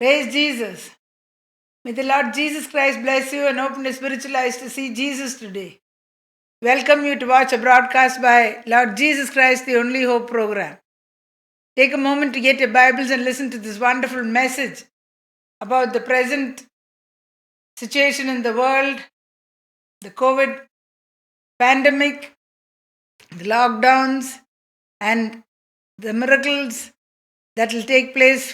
Praise Jesus. May the Lord Jesus Christ bless you and open your spiritual eyes to see Jesus today. Welcome you to watch a broadcast by Lord Jesus Christ, the Only Hope program. Take a moment to get your Bibles and listen to this wonderful message about the present situation in the world, the COVID pandemic, the lockdowns, and the miracles that will take place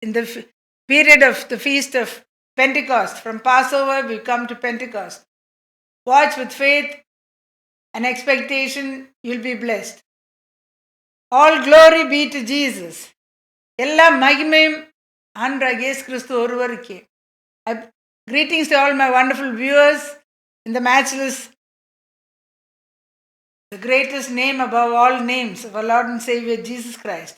in the period of the feast of Pentecost. From Passover, we come to Pentecost. Watch with faith and expectation, you'll be blessed. All glory be to Jesus. எல்லா மகிமையும் ஆண்டவராகிய இயேசு கிறிஸ்து ஒருவருக்கே. Greetings to all my wonderful viewers in the matchless, the greatest name above all names of our Lord and Savior Jesus Christ.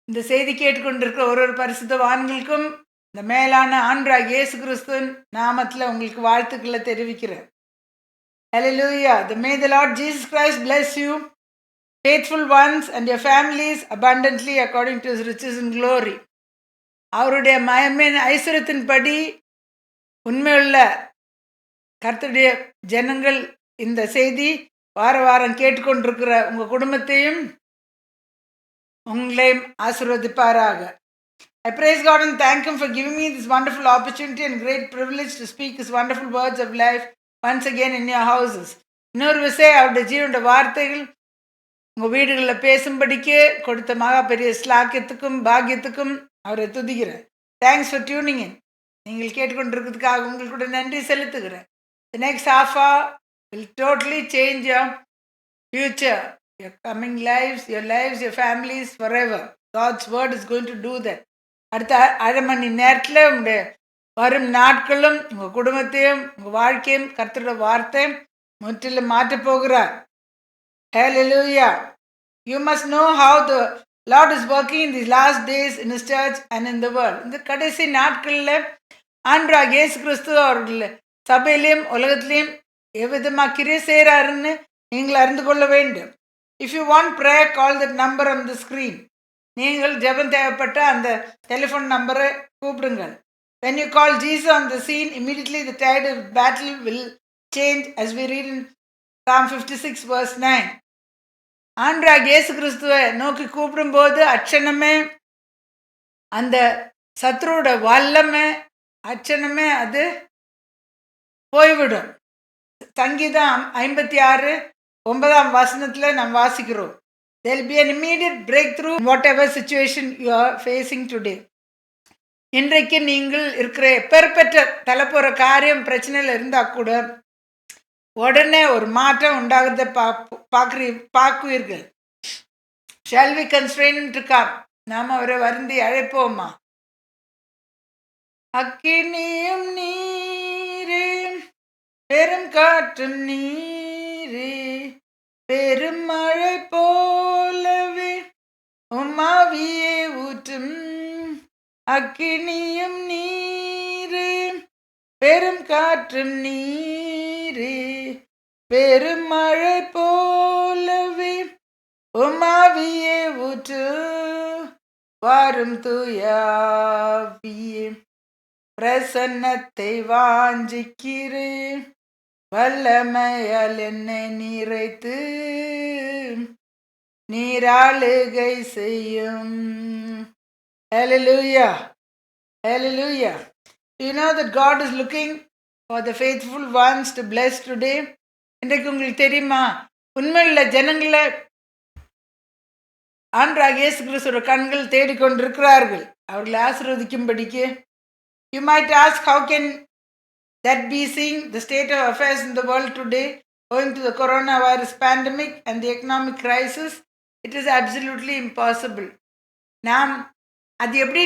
இந்த செய்தி கேட்டுக்கொண்டிருக்கிற ஒரு பரிசுத்தவான்களுக்கும் இந்த மேலான ஆண்டவராகிய இயேசு கிறிஸ்துவின் நாமத்தில் உங்களுக்கு வாழ்த்துக்களை தெரிவிக்கிறேன். Hallelujah. May the Lord Jesus Christ bless you, faithful ones, and your families abundantly according to his riches and glory. அவருடைய மகிமையின் ஐஸ்வரியத்தின்படி உண்மையுள்ள கர்த்தருடைய ஜனங்கள் இந்த செய்தி வாரம் கேட்டுக்கொண்டிருக்கிற உங்கள் குடும்பத்தையும் உங்களையும் ஆசீர்வதிப்பாராக. I praise God and thank him for giving me this wonderful opportunity and great privilege to speak his wonderful words of life once again in your houses. இன்னொரு விஷயம், அவருடைய ஜீவனுடைய வார்த்தைகள் உங்கள் வீடுகளில் பேசும்படிக்கு கொடுத்த மகா பெரிய ஸ்லாக்கியத்துக்கும் பாக்கியத்துக்கும் அவரை துதிக்கிறேன். Thanks for tuning in. நீங்கள் கேட்டுக்கொண்டிருக்கிறதுக்காக உங்களுக்கு கூட நன்றி செலுத்துகிறேன். The next half hour will totally change your future, your coming lives, your families forever. God's word is going to do that. அடுத்த அரை மணி நேரத்தில் உங்களுடைய வரும் நாட்களும் உங்கள் குடும்பத்தையும் உங்கள் வாழ்க்கையும் கர்த்தரோட வார்த்தை முற்றிலும் மாற்றப் போகிறார். Hallelujah. You must know how the Lord is working in these last days in his church and in the world. இந்த கடைசி நாட்களில் ஆண்டவராகிய இயேசு கிறிஸ்து அவர்கள் சபையிலையும் உலகத்திலையும் எவ்விதமாக கிரியை செய்கிறாருன்னு நீங்கள் அறிந்து கொள்ள வேண்டும். If you want prayer, call that number on the screen. நீங்கள் ஜெபம் தேவைப்பட்ட அந்த டெலிஃபோன் நம்பரை கூப்பிடுங்கள். When you call Jesus on the scene, immediately the tide of battle will change, as we read in Psalm 56 verse 9. ஆண்டவராகிய இயேசு கிறிஸ்துவை நோக்கி கூப்பிடும்போது அச்சனமே, அந்த சத்ருவோட வல்லமை அச்சனமே அது போய்விடும். சங்கீதம் 56:9 வசனத்தில் நாம் வாசிக்கிறோம். There will be an immediate breakthrough in whatever situation you are facing today. இன்றைக்கு நீங்கள் இருக்கிற எப்பேற்பட்ட தலைப்புற காரியம் பிரச்சனையில் இருந்தால் கூட உடனே ஒரு மாற்றம் உண்டாகிறத பார்க்குவீர்கள். Shall we constrain him to come? நாம் அவரை வருந்தி அழைப்போமா? அக்கினியும் நீரே, பெரும் காற்றும் நீரே, பெரும் மழை போலவே உம்மாவியே ஊற்றும். அக்கினியும் நீரே, பெரும் காற்றும் நீரே, பெரும் மழை போலவே உம்மாவியே ஊற்று. வாரும் தூயாவியே, பிரசன்னத்தை வாஞ்சிக்கிறேன், வல்லமையால் என்னை நிறைத்து நீராளுகை செய்யும். Hallelujah. Hallelujah. You know that God is looking for the faithful ones to bless today. இன்றைக்கு உங்களுக்கு தெரியுமா, உண்மையுள்ள ஜனங்களை ஆண்டவராகிய இயேசு கிறிஸ்துவோட கண்கள் தேடிக்கொண்டிருக்கிறார்கள் அவர்களை ஆசீர்வதிக்கும்படிக்கு. You might ask, how can that be, seeing the state of affairs in the world today owing to the coronavirus pandemic and the economic crisis? It is absolutely impossible. நாம் அது எப்படி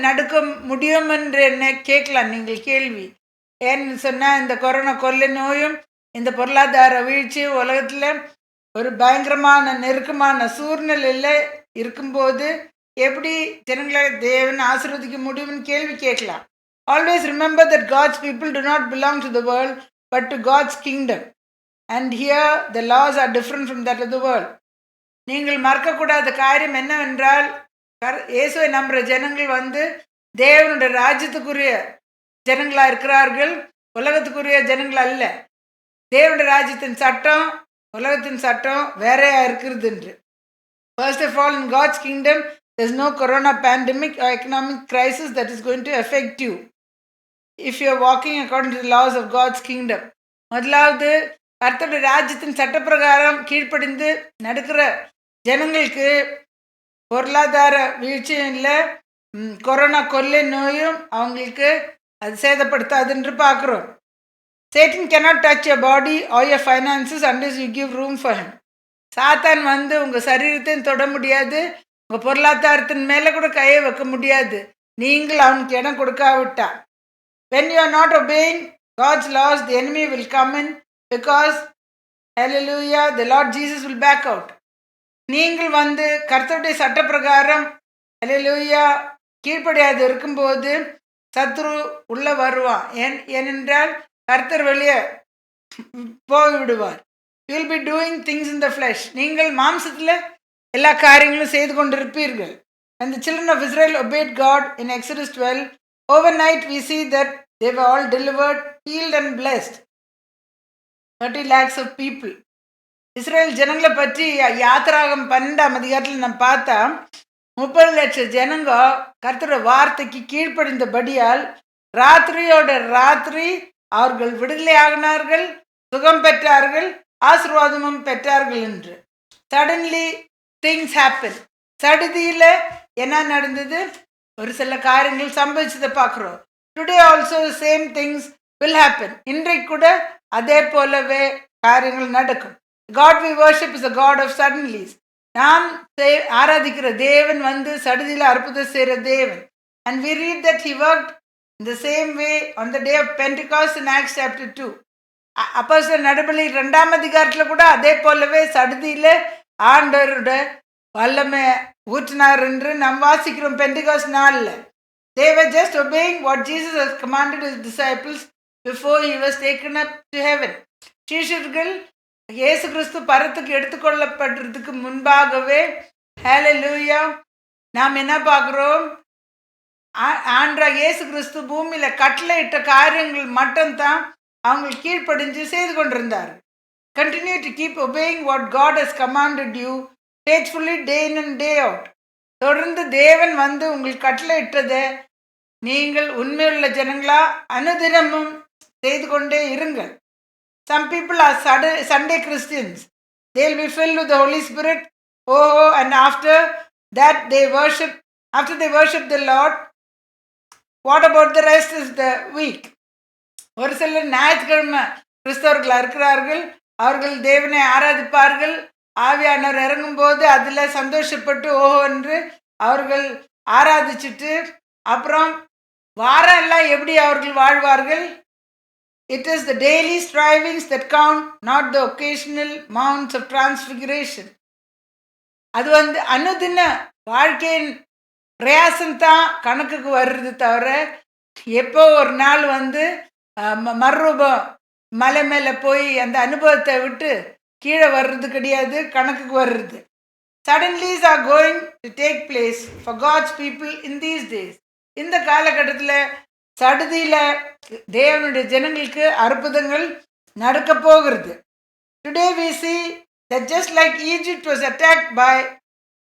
நடக்க முடியும் என்று என்ன கேட்கலாம் நீங்கள் கேள்வி. ஏன்னு சொன்னால், இந்த கொரோனா கொள்ளை நோயும் இந்த பொருளாதார வீழ்ச்சியும் உலகத்தில் ஒரு பயங்கரமான நெருக்கமான சூழ்நிலையில் இருக்கும்போது எப்படி ஜனங்களை தேவன் ஆசீர்வதிக்க முடியும்னு கேள்வி கேட்கலாம். Always remember that God's people do not belong to the world but to God's kingdom. And here the laws are different from that of the world. நீங்கள் மறக்கக்கூடாத காரியம் என்னவென்றால், இயேசுவை நம்புற ஜனங்கள் வந்து தேவனுடைய ராஜ்யத்துக்குரிய ஜனங்களா இருக்கிறார்கள், உலகத்துக்குரிய ஜனங்கள் அல்ல. தேவனுடைய ராஜ்யத்தின் சட்டம் உலகத்தின் சட்டம் வேறையா இருக்கிறது என்று. First of all, in God's kingdom, there's no corona pandemic or economic crisis that is going to affect you if you are walking according to the laws of God's kingdom. முதலாவது, கர்த்தருடைய ராஜ்யத்தின் சட்டப்பிரகாரம் கீழ்ப்படிந்து நடக்கிற ஜனங்களுக்கு பொருளாதார வீழ்ச்சியும் இல்லை, கொரோனா கொள்ளை நோயும் அவங்களுக்கு அது சேதப்படுத்தாது என்று பார்க்குறோம். Satan cannot touch your body or your finances unless you give room for him. சாத்தான் வந்து உங்கள் சரீரத்தையும் தொட முடியாது, உங்கள் பொருளாதாரத்தின் மேலே கூட கையை வைக்க முடியாது, நீங்கள் அவனுக்கு இடம் கொடுக்காவிட்டா. When you are not obeying God's laws, the enemy will come in because, hallelujah, the Lord Jesus will back out. நீங்கள் வந்து கர்த்தருடைய சட்ட பிரகாரம் ஹல்லேலூயா கீழ்ப்படியாது இருக்கும்போது சத்ரு உள்ள வருவான். ஏனென்றால் கர்த்தர் வெளியே போய்விடுவார். You will be doing things in the flesh. நீங்கள் மாம்சத்தில் எல்லா காரியங்களும் செய்து கொண்டிருப்பீர்கள். And the children of Israel obeyed God in Exodus 12. Overnight we see that they were all delivered, healed and blessed. 30 lakhs of people. Israel ஜனங்களை பற்றி யாத்திராகம் 12ஆம் அதிகாரத்தில் நம்ம பார்த்தா 30 லட்சம் ஜனங்க கர்த்தரோட வார்த்தைக்கு கீழ்ப்படிந்தபடியால் ராத்திரியோட ராத்திரி அவர்கள் விடுதலை ஆகினார்கள், சுகம் பெற்றார்கள், ஆசீர்வாதமும் பெற்றார்கள் என்று. Suddenly things happen. சடுதியில் என்ன நடந்தது? ஒரு சில காரியங்கள் சம்பவிச்சதை பார்க்குறோம். Today also same things will happen. இன்றைக்கு கூட அதே போலவே காரியங்கள் நடக்கும். God we worship is a God of suddenlies. நாம் ஆராதிக்கிற தேவன் வந்து சடுதியில் அற்புதம் செய்கிற தேவன். And we read that he worked in the same way on the day of Pentecost in Acts chapter 2. அப்போஸ்தலர் நடபடி 2ஆம் அதிகாரத்தில் கூட அதே போலவே சடுதியில் ஆண்டவரோட வல்லமை ஊற்றினார் என்று நாம் வாசிக்கிறோம். பெண்டிகாஸ்ட் நாளில் they were just obeying what Jesus has commanded his disciples before he was taken up to heaven. சீஷர்கள் இயேசு கிறிஸ்து பரத்துக்கு எடுத்துக்கொள்ளப்படுறதுக்கு முன்பாகவே ஹல்லேலூயா நாம் என்ன பார்க்குறோம்? ஆண்டவராகிய இயேசு கிறிஸ்து பூமியில் கட்டளையிட்ட காரியங்கள் மட்டும்தான் அவங்க கீழ்ப்படிஞ்சு செய்து கொண்டிருந்தார். Continue to keep obeying what God has commanded you faithfully day in and day out. தொடர்ந்து தேவன் வந்து உங்களுக்கு கட்டளையிட்டதை நீங்கள் உண்மையுள்ள ஜனங்களா அனுதினமும் செய்து கொண்டே இருங்கள். Some people are Sunday Christians. They will be filled with the Holy Spirit. Oh, and after that they worship the Lord. What about the rest of the week? ஒரு சிலர் ஞாயிற்றுக்கிழமை கிறிஸ்தவர்களாக இருக்கிறார்கள். அவர்கள் தேவனை ஆராதிப்பார்கள். ஆவியானவர் இறங்கும்போது அதில் சந்தோஷப்பட்டு ஓஹோ என்று அவர்கள் ஆராதிச்சுட்டு அப்புறம் வாரம் எல்லாம் எப்படி அவர்கள் வாழ்வார்கள்? It is the daily strivings that count, not the occasional mounts of transfiguration. அது வந்து அனுதின வாழ்க்கையின் பிரயாசம்தான் கணக்குக்கு வர்றது தவிர எப்போ ஒரு நாள் வந்து மறுரூபம் மலை மேலே போய் அந்த அனுபவத்தை விட்டு கீழே வர்றது கிடையாது, கணக்குக்கு வர்றது. Suddenlies are going to take place for God's people in these days. இந்த காலகட்டத்தில் சடுதியில் தேவனுடைய ஜனங்களுக்கு அற்புதங்கள் நடக்க போகிறது. Today we see that just like Egypt was attacked by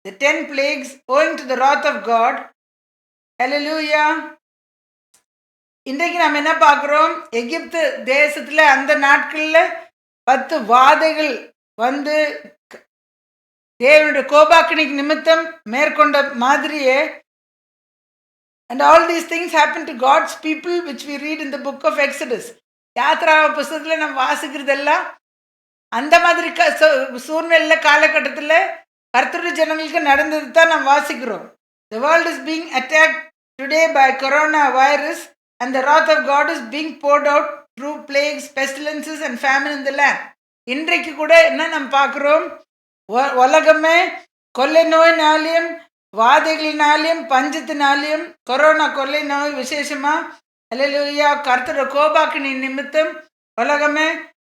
the 10 plagues owing to the wrath of God. Hallelujah. இன்றைக்கு நாம் என்ன பார்க்குறோம்? எகிப்து தேசத்தில் அந்த நாட்களில் 10 வாதைகள் வந்து தேவனுடைய கோபாக்கினிக்கு நிமித்தம் மேற்கொண்ட மாதிரியே. And all these things happen to God's people which we read in the book of Exodus. Yatra புஸ்தகத்தில் நம்ம வாசிக்கிறதெல்லாம் அந்த மாதிரி சூழ்நிலை காலகட்டத்தில் கர்த்தருடைய ஜனங்களுக்கு நடந்தது தான் நாம் வாசிக்கிறோம். The world is being attacked today by coronavirus and the wrath of God is being poured out through plagues, pestilences and famine in the land. இன்றைக்கு கூட என்ன நம்ம பார்க்குறோம்? உலகமே கொள்ளை நோயினாலையும் வாதைகளினாலையும் பஞ்சத்தினாலையும் கொரோனா கொள்ளை நோய் விசேஷமாக ஹல்லேலூயா கர்த்தரோட கோபாக்கினி நிமித்தம் உலகமே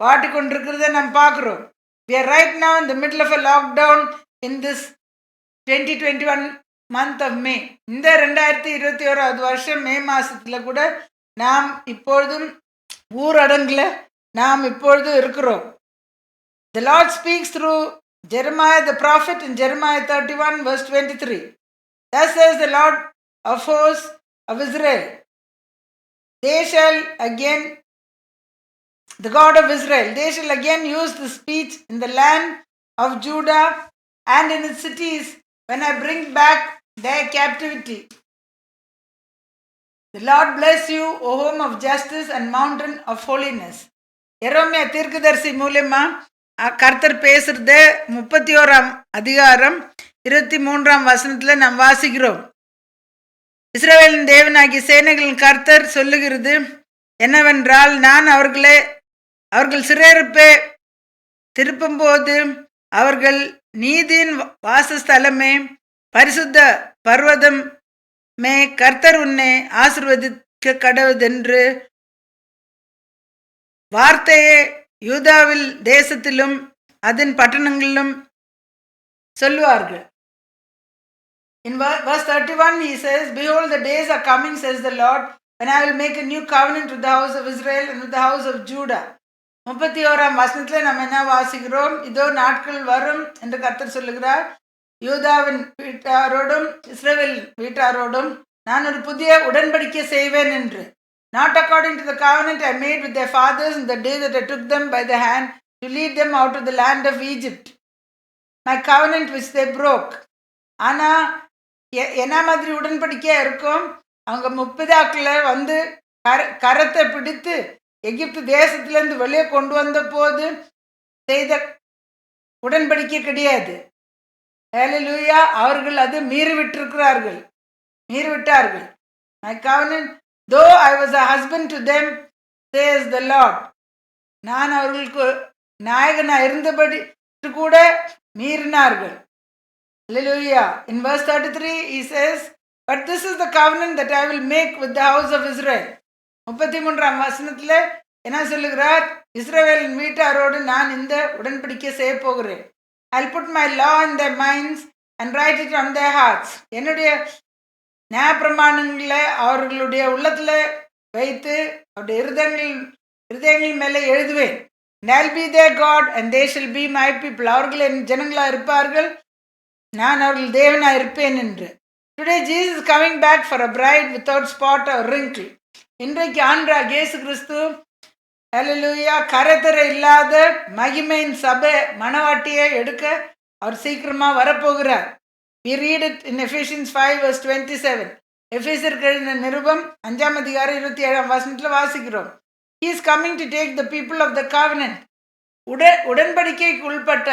வாட்டி கொண்டிருக்கிறத நம்ம பார்க்குறோம். We are right now in the middle of a lockdown in this 2021 month of May. இந்த 2021 வருஷம் மே மாசத்துல கூட நாம் இப்பொழுதும் ஊரடங்குல நாம் இப்பொழுது இருக்கிறோம். The Lord speaks through Jeremiah the prophet in Jeremiah 31 verse 23. Thus says the Lord of hosts of Israel, they shall again, the God of Israel, they shall again use the speech in the land of Judah and in its cities when I bring back their captivity. The Lord bless you, O home of justice and mountain of holiness. எரோமியா தீர்க்கதரிசி மூலமா கர்த்தர் பேசுறத 31ஆம் அதிகாரம் 23ஆம் வசனத்துல நாம் வாசிக்கிறோம். இஸ்ரவேலின் தேவனாகிய சேனைகளின் கர்த்தர் சொல்லுகிறது என்னவென்றால், நான் அவர்கள் சிறையிருப்பை திருப்பும் போது அவர்கள் நீதியின் வாசஸ்தலமே, பரிசுத்த பர்வதமே, கர்த்தர் உன்னை ஆசீர்வதிக்க கடவுதென்று வார்த்தையை யூதாவில் தேசத்திலும் அதன் பட்டணங்களிலும் சொல்லுவார்கள். In verse 31 he says, behold, the days are coming, says the Lord, when I will make a new covenant with the house of Israel and with the house of Judah. 31ஆம் வசனத்துல நம்ம என்ன வாசிக்கிறோம்? இதோ நாட்கள் வரும் என்று கர்த்தர் சொல்லுகிறார், யூதாவின் வீட்டாரோடும் இஸ்ரவேல் வீட்டாரோடும் நான் ஒரு புதிய உடன்படிக்கை செய்வேன் என்று. Not according to the covenant I made with their fathers in the day that I took them by the hand to lead them out of the land of Egypt, my covenant which they broke. ஆனா என்ன மாதிரி உடன்படிக்கையா இருக்கும்? அவங்க முப்பிதாக்களை வந்து கரத்தை பிடித்து எகிப்து தேசத்திலிருந்து வெளியே கொண்டு வந்த போது செய்த உடன்படிக்கை கிடையாது. ஹல்லேலூயா! அவர்கள் அது மீறிவிட்டார்கள். My covenant, though I was a husband to them, says the Lord. நான் அவர்களுக்கு நாயகனா இருந்தபடி கூட மீறினார்கள். Hallelujah. In verse 33 he says, but this is the covenant that I will make with the house of Israel. 33ஆம் வசனத்துல என்ன சொல்லுகிறார்? இஸ்ரவேலின் வீட்டாரோடு நான் இந்த உடன்படிக்கை செய்ய போகிறேன். I'll put my law in their minds and write it on their hearts. என்னுடைய நியாயப்பிரமாணங்களை அவர்களுடைய உள்ளத்துல வைத்து அவருடைய இருதயங்கள் மேலே எழுதுவேன். And I'll be their God and they shall be my people. அவர்கள் என் ஜனங்களா இருப்பார்கள், நான் அவர்கள் தேவனா இருப்பேன் என்று. Today Jesus is coming back for a bride without spot or wrinkle. இன்றைக்கு ஆண்டவராகிய இயேசு கிறிஸ்து, ஹல்லேலூயா, கரைதரை இல்லாத மகிமையின் சபை மணவாட்டியை எடுக்க அவர் சீக்கிரமா வரப்போகிறார். We read it in Ephesians 5 verse 27. எபேசியருக்கு எழுதின நிருபம் 5ஆம் அதிகாரம் 27ஆம் வசனத்துல வாசிக்கிறோம். He is coming to take the people of the covenant. உடன்படிக்கைக்கு உள்பட்ட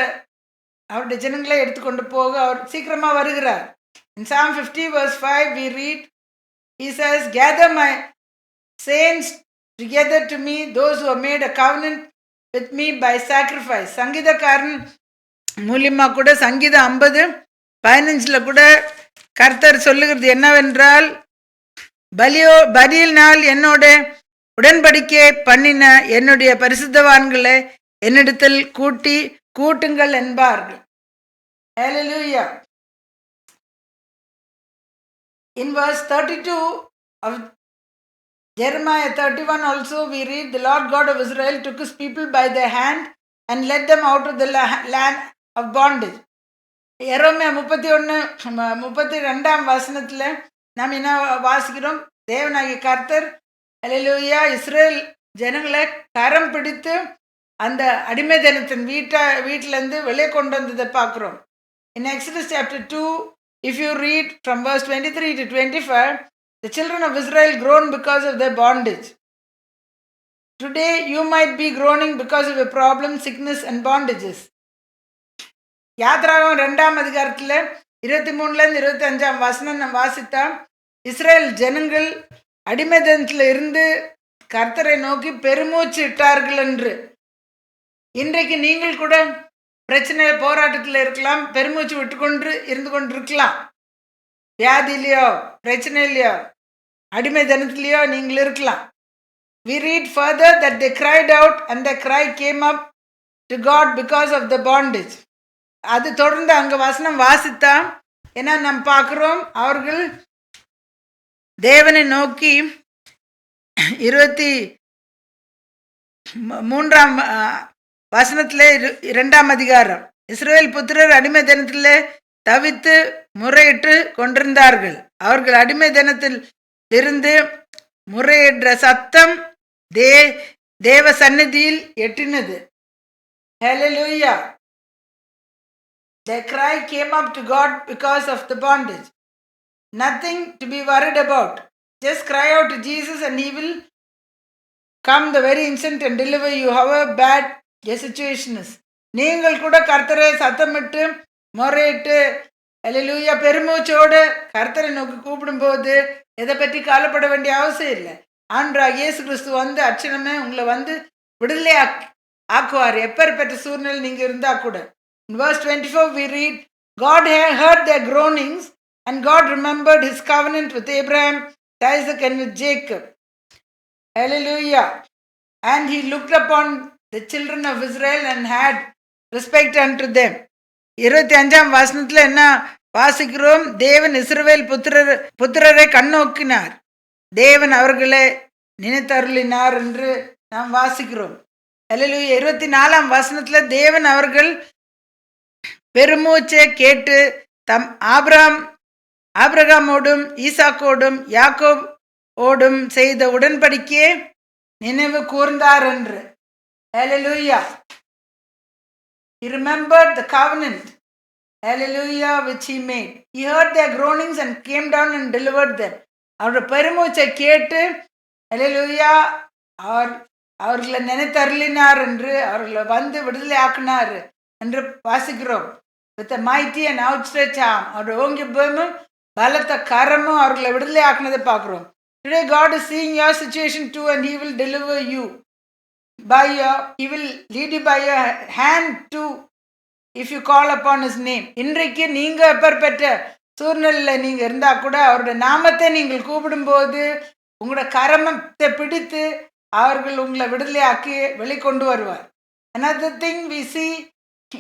அவருடைய ஜனங்களை எடுத்துக்கொண்டு போக அவர் சீக்கிரமா வருகிறார். In Psalm 50 verse 5 we read, he says, gather my saints together to me, those who have made a covenant with me by sacrifice. சங்கீதக்காரன் மூலியமா கூட சங்கீதம் 50:15 கூட கர்த்தர் சொல்லுகிறது என்னவென்றால், பலியில் நாள் என்னோட உடன்படிக்கை பண்ணின என்னுடைய பரிசுத்தவான்களை என்னிடத்தில் கூட்டுங்கள் என்பார்கள். Hallelujah. In verse 32 of Jeremiah 31 also we read, the Lord God of Israel took his people by their hand and led them out of the land of bondage. எரோமியா 32ஆம் வசனத்துல நாம் என்ன வாசிக்கிறோம்? தேவனாகிய கர்த்தர், ஹல்லேலூயா, இஸ்ரேல் ஜனங்களை கரம் பிடித்து அந்த அடிமைத்தனத்தின் வீட்டிலேருந்து வெளியே கொண்டு வந்ததை பார்க்குறோம். In Exodus chapter 2, if you read from verse 23 to 25, the children of Israel groan because of their bondage. Today you might be groaning because of your problem, sickness and bondages. யாத்ராகமம் 2ஆம் அதிகாரத்தில் 23லேருந்து 25ஆம் வசனம் நம்ம வாசித்தா, இஸ்ரேல் ஜனங்கள் அடிமைத்தனத்தில் இருந்து கர்த்தரை நோக்கி பெருமூச்சு இட்டார்கள் என்று. இன்றைக்கு நீங்கள் கூட பிரச்சனை போராட்டத்தில் இருக்கலாம், பெருமூச்சு விட்டுக்கொண்டு இருந்து கொண்டிருக்கலாம். வியாதியிலையோ பிரச்சனையிலையோ அடிமைத்தனத்திலையோ நீங்கள் இருக்கலாம். We read further that they cried out and their cry came up to God because of the bondage. அது தொடர்ந்து அங்கே வசனம் வாசித்தா, ஏன்னா நாம் பார்க்கிறோம் அவர்கள் தேவனை நோக்கி 23ஆம் வசனத்திலே 2ஆம் அதிகாரம், இஸ்ரவேல் புத்திரர் அடிமை தினத்திலே தவித்து முறையிட்டு கொண்டிருந்தார்கள். அவர்கள் அடிமை தினத்தில் இருந்து முறையிடுற சத்தம் தேவ சந்நிதியில் எட்டினது. Hallelujah. Their cry came up to God because of the bondage. Nothing to be worried about. Just cry out to Jesus and He will come the very instant and deliver you, however bad your situation is. நீங்கள் கூட கர்த்தரை சத்தமிட்டு முறையிட்டு அல்லேலூயா பெருமூச்சோடு கர்த்தரை நோக்கி கூப்பிடும்போது எதை பற்றி கவலைப்பட வேண்டிய அவசியம் இல்லை. ஆண்டவராகிய இயேசு கிறிஸ்து வந்து அச்சனமே உங்களை வந்து விடுதலை ஆக்குவார். எப்பேற்பட்ட சூழ்நிலை நீங்க இருந்தா கூட. In verse 24 we read, God heard their groanings and God remembered His covenant with Abraham, Isaac and with Jacob. Hallelujah. And He looked upon the children of Israel and had respect unto them. 25ஆம் வசனத்துல என்ன வாசிக்கிறோம்? தேவன் இஸ்ரவேல் புத்திரரை கண்ணோக்கினார், தேவன் அவர்களை நினைத்தருளினார் என்று நாம் வாசிக்கிறோம். அல்லேலூயா. 24ஆம் வசனத்துல தேவன் அவர்கள் பெருமூச்சை கேட்டு தம் ஆபிரகாமோடும் ஈசாக்கோடும் யாக்கோபோடும் செய்த உடன்படிக்கையை நினைவு கூர்ந்தார் என்று. Hallelujah. He remembered the covenant, hallelujah, which He made. He heard their groanings and came down and delivered them. அவருடைய பெருமூச்சை கேட்டு hallelujah அவர்களை நினைத்தருளினார் என்று, அவர்களை வந்து விடுதலை ஆக்கினார் என்று வாசிக்கிறோம். With a mighty and outstretched arm, அவருடைய ஓங்கி பூமும் பலத்த கரமும் அவர்களை விடுதலை ஆக்கினதை பார்க்கிறோம். Today God is seeing your situation too and He will deliver you. He will lead you by your hand too if you call upon His name. இன்றைக்கு நீங்க எப்பேற்பட்ட சூழ்நிலையில் நீங்க இருந்தா கூட அவருடைய நாமத்தை நீங்கள் கூப்பிடும்போது உங்களோட கரமத்தை பிடித்து அவர்கள் உங்களை விடுதலையாக்கி வெளிக்கொண்டு வருவார். Another thing we see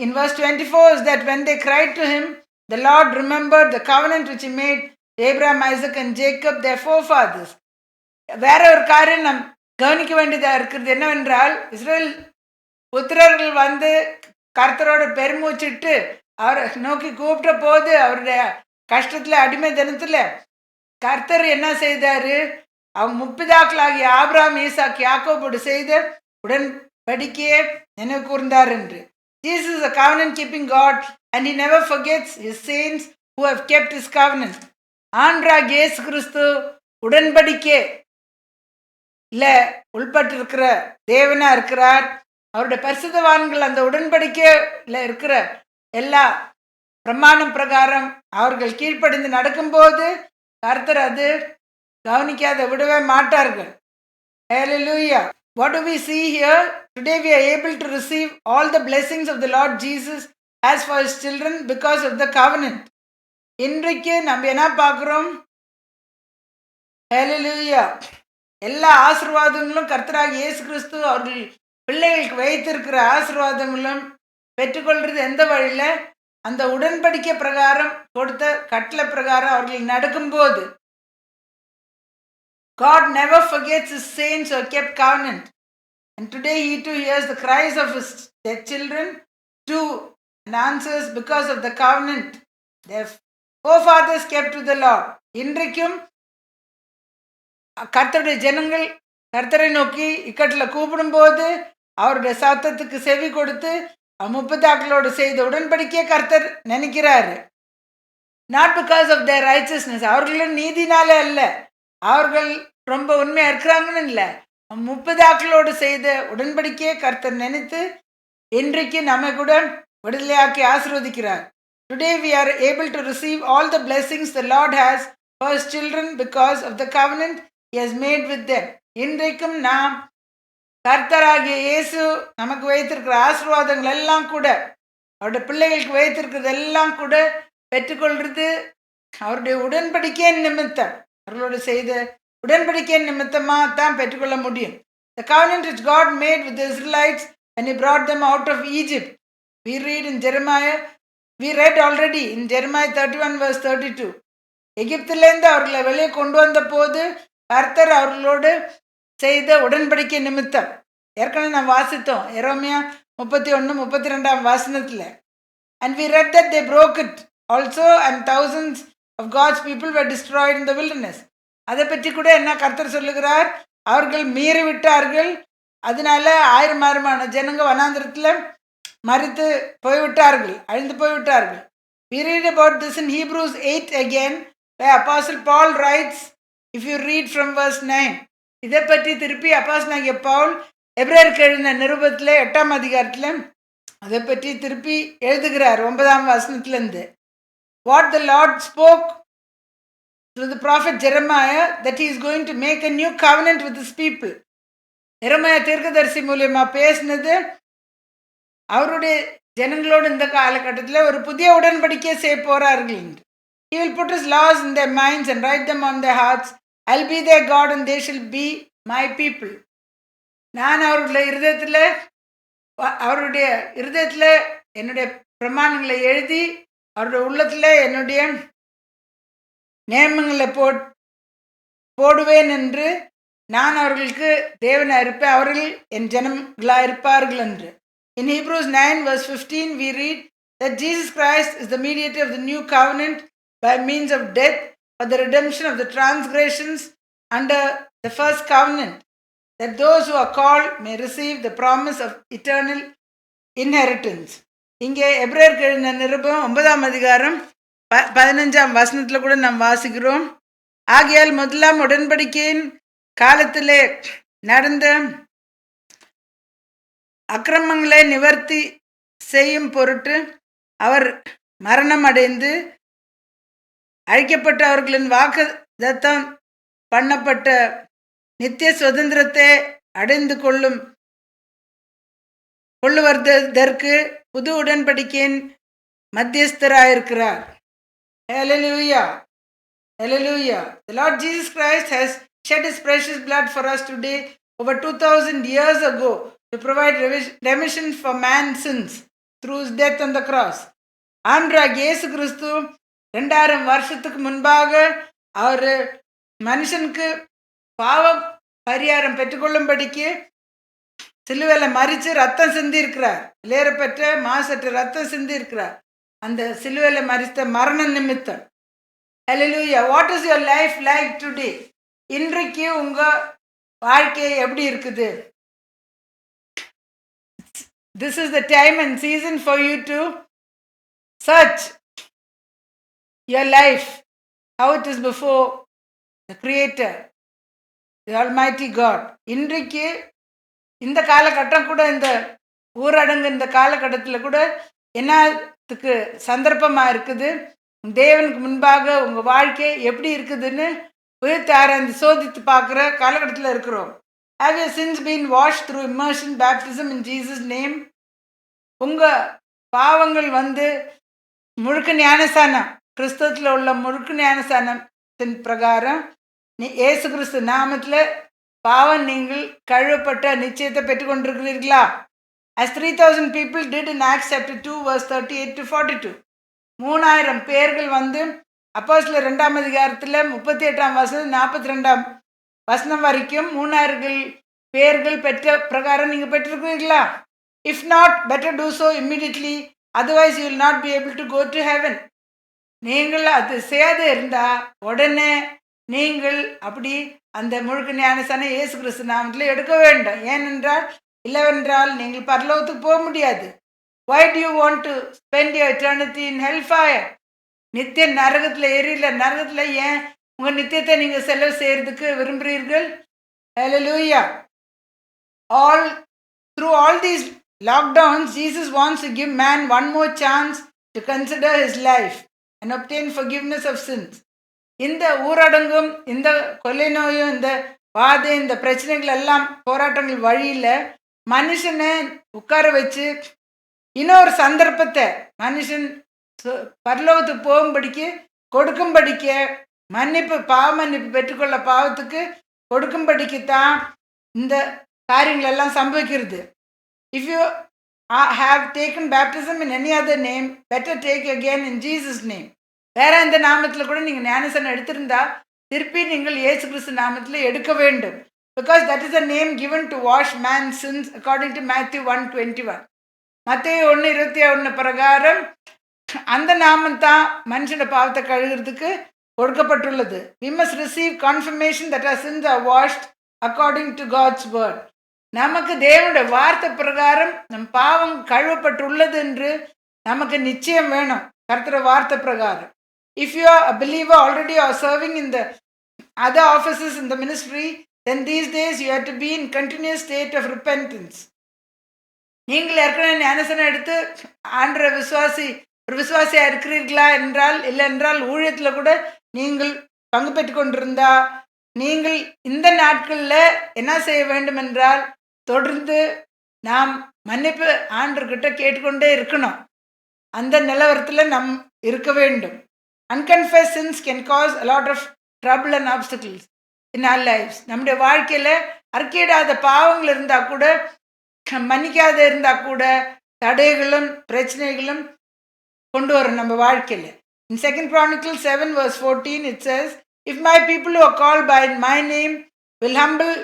in verse 24 is that when they cried to Him, the Lord remembered the covenant which He made Abraham, Isaac and Jacob, their forefathers. வேற ஒரு காரியம் நம் கவனிக்க வேண்டியதா இருக்கிறது என்னவென்றால், இஸ்ரேல் புத்திரர்கள் வந்து கர்த்தரோட பெருமூச்சிட்டு அவரை நோக்கி கூப்பிட்ட போது அவருடைய கஷ்டத்துல அடிமை தினத்துல கர்த்தர் என்ன செய்தாரு? அவங்க முப்பிதாக்களாகிய ஆபிரகாம், ஈசாக், யாக்கோபோடு செய்த உடன்படிக்கையை நினைவு கூர்ந்தார் என்று. Jesus is a covenant keeping God and He never forgets His saints who have kept His covenant. ஆண்டவராகிய இயேசு கிறிஸ்து உடன்படிக்கை இல்ல உள்பட்டு இருக்கிற தேவனா இருக்கிறார். அவருடைய பரிசுத்தவான்கள் அந்த உடன்படிக்கையில இருக்கிற எல்லா பிரமாணம் பிரகாரம் அவர்கள் கீழ்ப்படிந்து நடக்கும்போது கர்த்தர் அது கவனிக்காத விடவே மாட்டார்கள். Hallelujah. What do we see here? Today we are able to receive all the blessings of the Lord Jesus as for His children because of the covenant. இன்றைக்கு நம்ம என்ன பார்க்கிறோம்? Hallelujah. எல்லா ஆசீர்வாதங்களும் கர்த்தராகிய இயேசு கிறிஸ்து அவர்கள் பிள்ளைகளுக்கு வைத்திருக்கிற ஆசீர்வாதங்களும் பெற்றுக்கொள்றது எந்த வழியில? அந்த உடன்படிக்கை பிரகாரம் கொடுத்த கட்டளை பிரகாரம் அவர்கள் நடக்கும்போது. God never forgets His saints who kept covenant. And today He too hears the cries of their children too and answers because of the covenant their forefathers kept to the Lord. இன்றைக்கும் கர்த்தருடைய ஜனங்கள் கர்த்தரை நோக்கி இக்கட்டில் கூப்பிடும்போது அவருடைய சத்தத்துக்கு செவி கொடுத்து முப்பதாக்களோடு செய்த உடன்படிக்கையை கர்த்தர் நினைக்கிறாரு. Not because of their righteousness, அவர்களின் நீதினாலே அல்ல, அவர்கள் ரொம்ப உண்மையா இருக்கிறாங்கன்னு இல்லை, முப்பதாக்களோடு செய்த உடன்படிக்கையை கர்த்தர் நினைத்து இன்றைக்கு நம்ம கூட விடுதலையாக்கி ஆசீர்வதிக்கிறார். Today we are able to receive all the blessings the Lord has for His children because of the covenant He has made with them. இன்றைக்கும் நாம் கர்த்தராகிய இயேசு நமக்கு வைத்திருக்கிற ஆசீர்வாதங்கள் எல்லாம் கூட அவருடைய பிள்ளைகளுக்கு வைத்திருக்கிறது எல்லாம் கூட பெற்றுக்கொள்றது அவருடைய உடன்படிக்கையின் நிமித்தம், அவர்களோடு செய்த உடன்படிக்கையின் நிமித்தமா தான் பெற்றுக்கொள்ள முடியும். The covenant which God made with the Israelites when He brought them out of Egypt. We read in Jeremiah We read already in Jeremiah 31 verse 32. எகிப்திலிருந்து அவர்களை வெளியே கொண்டு வந்த போது கர்த்தர் அவர்களோடு செய்த உடன்படிக்கை நிமித்தம் ஏற்கனவே நாம் வாசித்தோம் எரேமியா 31-32 வாசனத்தில். And we read that they broke it also and thousands of God's people were destroyed in the wilderness. அதை பற்றி கூட என்ன கர்த்தர் சொல்லுகிறார், அவர்கள் மீறி விட்டார்கள், அதனால ஆயிரமான ஜனங்க வனாந்திரத்தில் மரித்து போய்விட்டார்கள், அழிந்து போய்விட்டார்கள். We read about this in Hebrews 8 again, where Apostle Paul writes, if you read from verse 9. இதை பற்றி திருப்பி அப்போஸ்தலனாகிய பவுல் எபிரேயருக்கு எழுதின நிருபத்தில் 8ஆம் அதிகாரத்தில் அதை பற்றி திருப்பி எழுதுகிறார் 9ஆம் வசனத்திலிருந்து. What the Lord spoke through the prophet Jeremiah, that he is going to make a new covenant with his people. எரேமியா தீர்க்கதரிசி மூலமா பேசினது அவருடைய ஜனங்களோடு இந்த காலகட்டத்தில் ஒரு புதிய உடன்படிக்கையை செய்ய போறார்கள் என்று. He will put his laws in their minds and write them on their hearts. I'll be their God and they shall be my people. நான் அவருடைய இருதயத்தில் என்னுடைய பிரமாணங்களை எழுதி அவருடைய உள்ளத்தில் என்னுடைய நியமங்களை போடுவேன் என்று நான் அவர்களுக்கு தேவனாக இருப்பேன், அவர்கள் என் ஜனங்களாக இருப்பார்கள் என்று. In Hebrews 9 verse 15 we read that Jesus Christ is the mediator of the new covenant by means of death for the redemption of the transgressions under the first covenant, that those who are called may receive the promise of eternal inheritance. இங்கே எபிரேயருக்கு எழுதின நிருபம் 9ஆம் அதிகாரம் 15ஆம் வசனத்தில் கூட நாம் வாசிக்கிறோம். ஆகையால் முதலாம் உடன்படிக்கையின் காலத்திலே நடந்த அக்கிரமங்களை நிவர்த்தி செய்யும் பொருட்டு அவர் மரணம் அடைந்து அழிக்கப்பட்டவர்களின் வாக்குத்தத்தம் பண்ணப்பட்ட நித்திய சுதந்திரத்தை அடைந்து கொள்ளுவதற்கு புது உடன்படிக்கையின் மத்தியஸ்தராயிருக்கிறார். Hallelujah. Hallelujah. The Lord Jesus Christ has shed his precious blood for us today over 2000 years ago to provide remission for man's sins through his death on the cross. ஆண்டவராகிய இயேசு கிறிஸ்து 2000 வருஷத்துக்கு முன்பாக அவர் மனுஷனுக்கு பாவ பரிகாரம் பெற்றுக்கொள்ளும்படிக்கு சிலுவையில் மரித்து ரத்தம் சிந்தி இருக்கிறார், விலையேறப்பெற்ற மாசற்ற ரத்தம் சிந்தி இருக்கிறார், அந்த சிலுவையில் மரித்த மரண நிமித்தம். Hallelujah. What is your life like today? இன்றைக்கு உங்க வாழ்க்கை எப்படி இருக்குது? This is the time and season for you to search your life, how it is before the Creator, the Almighty God. இன்றைக்கு இந்த காலகட்டம் கூட, இந்த ஊரடங்கு இந்த காலகட்டத்தில் கூட என்னத்துக்கு சந்தர்ப்பமாக இருக்குது, தேவனுக்கு முன்பாக உங்கள் வாழ்க்கை எப்படி இருக்குதுன்னு உயிர்த்தாராய்ந்து சோதித்து பார்க்குற காலகட்டத்தில் இருக்கிறோம். Have your sins been washed through immersion baptism in Jesus' name? உங்கள் பாவங்கள் முழுக்க ஞானஸ்தானம், கிறிஸ்தவத்தில் உள்ள முழுக்க ஞானஸ்தானத்தின் பிரகாரம் இயேசு கிறிஸ்து நாமத்தில் பாவம் நீங்கள் கழுவப்பட்ட நிச்சயத்தை பெற்றுக்கொண்டிருக்கிறீர்களா? As 3000 people did in Acts chapter 2 verse 38-42. 3000 பேர்கள் அப்போஸ்தலர் 2ஆம் அதிகாரத்தில் 38ஆம் வசனம் 42ஆம் வசனம் வரைக்கும் 3000 பேர்கள் பெற்ற பிரகாரம் நீங்கள் பெற்றிருக்கிறீர்களா? If not, better do so immediately, otherwise you will not be able to go to heaven. நீங்கள் அது செய்யாது இருந்தால் உடனே நீங்கள் அப்படி அந்த முழுக்க ஞானஸ்தானம் இயேசு கிறிஸ்து நாமத்தில் எடுக்க வேண்டும். ஏனென்றால் இல்லவென்றால் நீங்கள் பரலோகத்துக்கு போக முடியாது. Why do you want to spend your eternity in hellfire? நித்திய நரகத்தில் எரியல நரகத்தில் ஏன் உங்கள் நித்தியத்தை நீங்கள் செலவு செய்கிறதுக்கு விரும்புகிறீர்கள்? Hallelujah. Through all these lockdowns, Jesus wants to give man one more chance to consider his life and obtain forgiveness of sins. இந்த ஊரடங்கும் இந்த கொள்ளை நோயும் இந்த வாதை இந்த பிரச்சனைகள் எல்லாம் போராட்டங்கள் வழியில் மனுஷனை உட்கார வச்சு இன்னொரு சந்தர்ப்பத்தை மனுஷன் பரலோகத்துக்கு போகும்படிக்கு கொடுக்கும்படிக்க பாவ மன்னிப்பு பெற்றுக்கொள்ள பாவத்துக்கு கொடுக்கும்படிக்கு தான் இந்த காரியங்கள் எல்லாம் சம்பவிக்கிறது. If you have taken baptism in any other name, better take again in Jesus name. வேற எந்த நாமத்தில் கூட நீங்கள் ஞானசனம் எடுத்திருந்தா திருப்பி நீங்கள் இயேசு கிறிஸ்து நாமத்தில் எடுக்க வேண்டும். Because that is the name given to wash man's sins according to Matthew 1:21. மத்தேயு 1:21 பிரகாரம் அந்த நாமம் தான் மனுஷனோட பாவத்தை கழுகுறதுக்கு கொடுக்கப்பட்டுள்ளது. We must receive confirmation that our sins are washed according to God's word. நமக்கு தேவனுடைய வார்த்தை பிரகாரம் நம் பாவம் கழுவப்பட்டுள்ளது என்று நமக்கு நிச்சயம் வேணும். கர்த்தருடைய வார்த்தை பிரகாரம். If you are a believer already or serving in the other offices in the ministry, then these days you have to be in continuous state of repentance. நீங்கள் ஏற்கனவே ஞானசனம் எடுத்து ஆண்டரை ஒரு விசுவாசியாக இருக்கிறீர்களா என்றால், இல்லை என்றால் ஊழியத்தில் கூட நீங்கள் பங்கு பெற்று கொண்டிருந்தா, நீங்கள் இந்த நாட்களில் என்ன செய்ய வேண்டும் என்றால், தொடர்ந்து நாம் மன்னிப்பு ஆண்டர்கிட்ட கேட்டுக்கொண்டே இருக்கணும். அந்த நிலவரத்தில் நம் இருக்க வேண்டும். Unconfessed sins can cause a lot of trouble and obstacles in our lives. நம்முடைய வாழ்க்கையில் அறிக்கையிடாத பாவங்கள் இருந்தால் கூட, மன்னிக்காத இருந்தால் கூட தடைகளும் பிரச்சனைகளும் கொண்டு வரும் நம்ம வாழ்க்கையில். In 2 Chronicles 7:14 it says, if my people who are called by my name will humble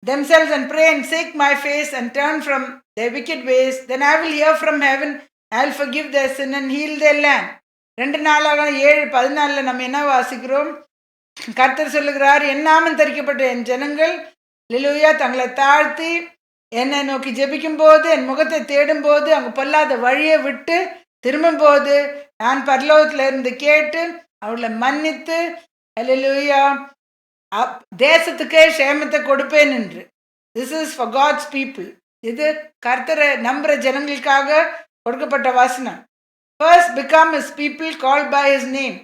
themselves and pray and seek my face and turn from their wicked ways, then I will hear from heaven, I will forgive their sin and heal their land. 2 நாளாக 7:14 நம்ம என்ன வாசிக்கிறோம்? கர்த்தர் சொல்லுகிறார், என் நாமம் தரிக்கப்பட்ட என் ஜனங்கள் அல்லேலூயா தங்களை தாழ்த்தி என்னை நோக்கி ஜெபிக்கும் போது, என் முகத்தை தேடும் போது, அவங்க பொல்லாத வழியை விட்டு திரும்பும் போது, நான் பரலோகத்தில் இருந்து கேட்டு அவளை மன்னித்து அல்லேலூயா தேசத்துக்கே க்ஷேமத்தை கொடுப்பேன் என்று. This is for God's people. இது கர்த்தரை நம்புகிற ஜனங்களுக்காக கொடுக்கப்பட்ட வசனம். First become his people called by his name.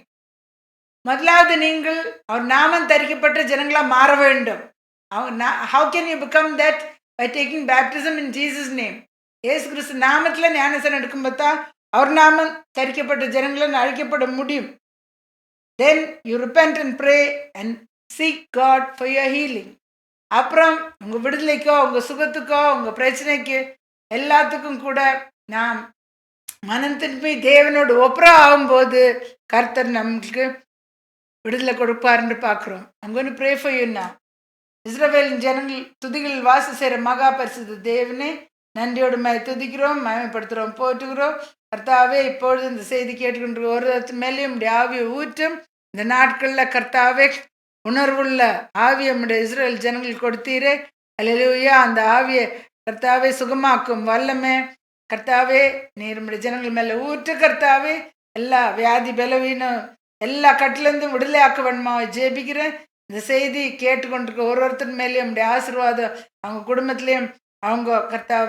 முதலாவது நீங்கள் அவர் நாமம் தரிக்கப்பட்ட ஜனங்களாக மாற வேண்டும். How can you become that? by taking baptism in Jesus name. இயேசு கிறிஸ்து நாமத்தில் ஞானசனம் எடுக்கும்போது தான் அவர் நாமம் தரிக்கப்பட்ட ஜனங்களை அழைக்கப்பட முடியும். Then you repent and pray and seek God for your healing. அப்புறம் உங்கள் விடுதலைக்கோ, உங்கள் சுகத்துக்கோ, உங்கள் பிரச்சனைக்கு எல்லாத்துக்கும் கூட நாம் மனம் திரும்பி தேவனோடு ஒப்புரா ஆகும்போது கர்த்தர் நமக்கு விடுதலை கொடுப்பாருன்னு பார்க்குறோம். I'm going to pray for you now. இஸ்ரவேலின் ஜனங்கள் துதிகள் வாசம் செய்கிற மகா பரிசுத்த தேவனே, நன்றியோடு துதிக்கிறோம், மகிமைப்படுத்துகிறோம், போற்றுகிறோம். கர்த்தாவே, இப்பொழுது இந்த செய்தி கேட்டுக்கொண்டு ஒரு மேலேயும் நம்முடைய ஆவியை ஊற்றும். இந்த நாட்களில் கர்த்தாவே உணர்வுள்ள ஆவியை நம்முடைய இஸ்ரவேல் ஜனங்கள் கொடுத்தீரே. அல்லேலூயா. அந்த ஆவியை கர்த்தாவே சுகமாக்கும் வல்லமே கர்த்தாவே நீர் நம்முடைய ஜனங்கள் மேலே ஊற்று. கர்த்தாவே, எல்லா வியாதி பலவீனம் எல்லா கட்டிலேருந்தும் விடுதலை ஆக்க வேணுமா ஜெபிக்கிறேன். இந்த செய்தி கேட்டுக்கொண்டிருக்க ஒருத்தர் மேலேயும் நம்முடைய ஆசீர்வாதம் அவங்க குடும்பத்திலையும் அவங்க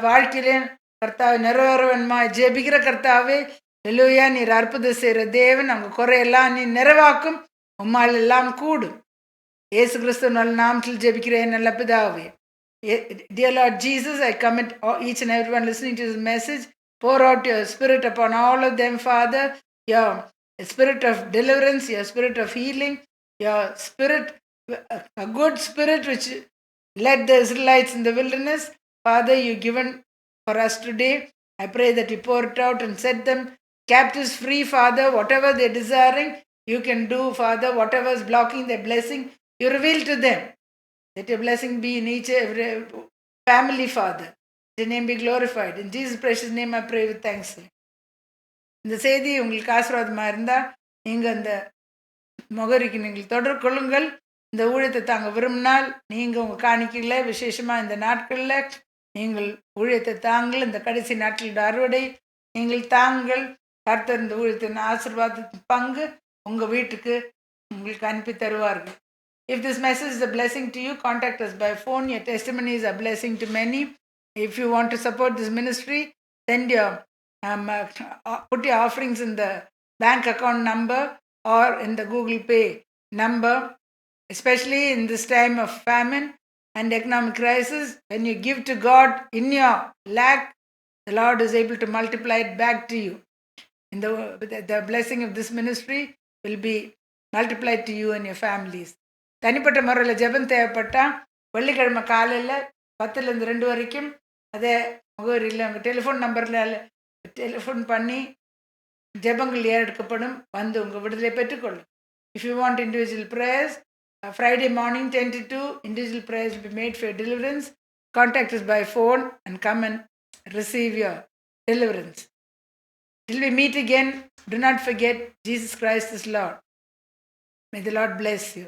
வாழ்க்கையிலையும் கர்த்தாவை நிறைவேற வேணுமா ஜெபிக்கிற. கர்த்தாவே அல்லேலூயா, நீர் அற்புதம் செய்கிற தேவன். அவங்க குறையெல்லாம் நீ நிறைவாக்கும். உம்மால் எல்லாம் கூடும். இயேசு கிறிஸ்து நல்ல நாமத்தில் ஜெபிக்கிறேன் நல்ல பிதாவே. Dear Lord Jesus, I commit each and everyone listening to this message. Pour out your spirit upon all of them, Father. Your spirit of deliverance, your spirit of healing, your spirit, a good spirit which led the Israelites in the wilderness. Father, you given for us today. I pray that you pour it out and set them captives free, Father. Whatever they're desiring, you can do, Father. Whatever is blocking their blessing, you reveal to them. Let your blessing be in each every family, Father. Your name be glorified. In Jesus' precious name I pray with thanksgiving. இந்த செய்தி உங்களுக்கு ஆசீர்வாதமாக இருந்தால் நீங்கள் அந்த முகரிக்கு நீங்கள் தொடர்பு கொள்ளுங்கள். இந்த ஊழியத்தை தாங்க விரும்பினால் நீங்கள் உங்கள் காணிக்கையில் விசேஷமாக இந்த நாட்களில் நீங்கள் ஊழியத்தை தாங்கள். இந்த கடைசி நாட்களோட அறுவடை நீங்கள் தாங்கள். கர்த்தர் இந்த ஊழியத்தின் ஆசீர்வாதத்தின் பங்கு உங்கள் வீட்டுக்கு உங்களுக்கு அனுப்பி தருவார்கள். If this message is a blessing to you, contact us by phone. Your testimony is a blessing to many. If you want to support this ministry, send your put your offerings in the bank account number or in the Google Pay number. Especially in this time of famine and economic crisis, when you give to God in your lack, the Lord is able to multiply it back to you. In the blessing of this ministry will be multiplied to you and your families. தனிப்பட்ட முறையில் ஜெபம் தேவைப்பட்டால் வெள்ளிக்கிழமை காலையில் 10லேருந்து 2 வரைக்கும் அதை முகவரியில் உங்கள் டெலிஃபோன் நம்பரில் டெலிஃபோன் பண்ணி ஜெபங்கள் ஏறெடுக்கப்படும். வந்து உங்கள் விடுதலை பெற்றுக்கொள்ளும். If you want individual prayers, Friday morning 10 to 2, individual prayers will be made for your deliverance. Contact us by phone and come and receive your deliverance. Till we meet again, do not forget Jesus Christ is Lord. May the Lord bless you.